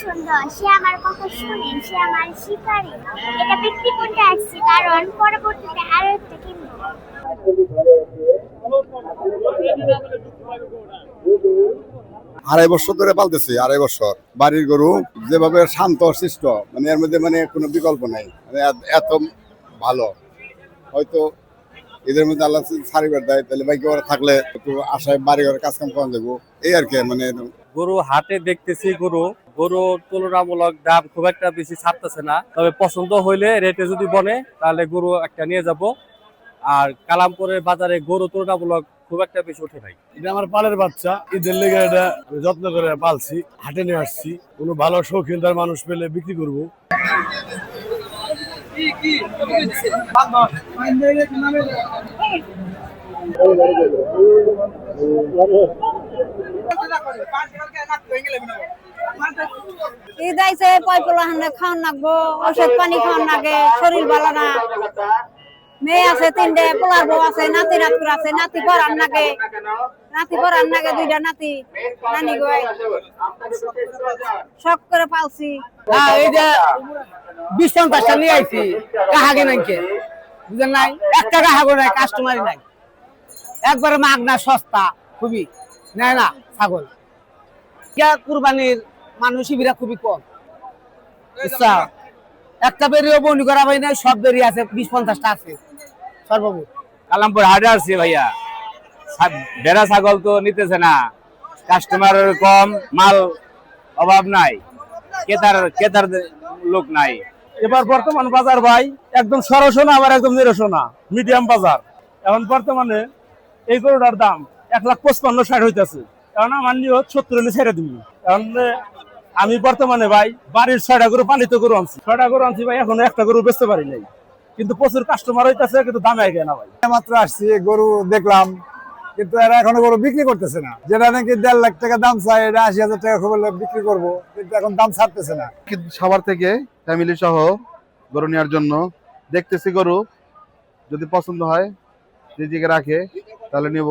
পছন্দ, সে আমার কথা শুনে, সে আমার শিকারী। এটা বিক্রি করতে আসছি কারণ পরবর্তীতে আরো একটা কিনবো। 2.5 বছর ধরে পালতেছি, 2.5 বছর। বাড়ির গরু যেভাবে শান্ত শিষ্ট, মানে এর মধ্যে মানে কোনো বিকল্প নাই, মানে এত ভালো। হয়তো এদের মধ্যে আল্লাহ যদি ছাড়িবার দেয় তাহলে বাইকে ওরা থাকলে একটু আশায় বাড়ি ঘরে কাজ কাম করা যাবো, এই আর কি। মানে গরু হাটে দেখতেছি, গরু তুলনামূলক দাম খুব একটা বেশি ছাড়তেছে না। তবে পছন্দ হইলে রেটে যদি বনে তাহলে গরু একটা নিয়ে যাব। আর কালামপুরের বাজারে গরু তুলনামূলক খুব একটা বেশি ওঠে নাই। এটা আমার পালের বাচ্চা, ঈদের লেগে এটা আমি যত্ন করে পালছি, হাটে নিয়ে আসছি। কোনো ভালো শৌখিনদার মানুষ পেলে বিক্রি করবো। ঈদ আইছে, পয়পলা হান্ডে খাওয়ান লাগবো, ওষুধ পানি খাওয়ান লাগে, শরীর ভালো না। মেয়ে আছে 3টে, পোলার বউ আছে, নাতি নাতকুর আছে, নাতি পড়ান লাগে, 2টা নাতি, নানি গয় শখ করে পালছি। এই যে 20-50টা নিয়ে আইছি, কাহাগে নাইকে বুঝেন নাই, একটা কাহাগো নাই, কাস্টমারই নাই, একবারে মাগনা সস্তা খুবই, নেয় না ছাগল। কুরবানির মানুষ শিবিরা খুবই কম, বুঝছা? একটা বেরিয়ে বন্দি করা হয় নাই, সব বেরিয়ে আছে, 20-50টা আছে সর্বমোট। কালামপুর হাটে আসছি ভাইয়া, ভেড়া ছাগল তো নিতেছে না, কাস্টমার কম, মাল অভাব নাই, কেতার লোক নাই। এবার বর্তমান বাজার ভাই একদম সরসো না, আবার একদম নিরসো না, মিডিয়াম বাজার। এখন বর্তমানে এই গরুটার দাম 1,55,60 হইতেছে। কারণ আমার নিয়ত 70 হলে ছেড়ে দিবি। এখন আমি বর্তমানে ভাই বাড়ির 6টা গরু পালিত গরু আনছি, 6টা গরু আনছি ভাই, এখনো একটা গরু বেচতে পারি নাই, কিন্তু প্রচুর কাস্টমার হইতেছে, কিন্তু দামে আগে না ভাই। মাত্র আসছি, গরু দেখলাম, কিন্তু এরা এখনো গরু বিক্রি করতেছে না। যেটা নাকি 1.5 লাখ টাকা দাম চাই, এটা 80,000 টাকা খবর বিক্রি করবো, কিন্তু এখন দাম ছাড়তেছে না। কিন্তু সবার থেকে ফ্যামিলি সহ গরু নেওয়ার জন্য দেখতেছি, গরু যদি পছন্দ হয় নিজেকে রাখে তাহলে নেব।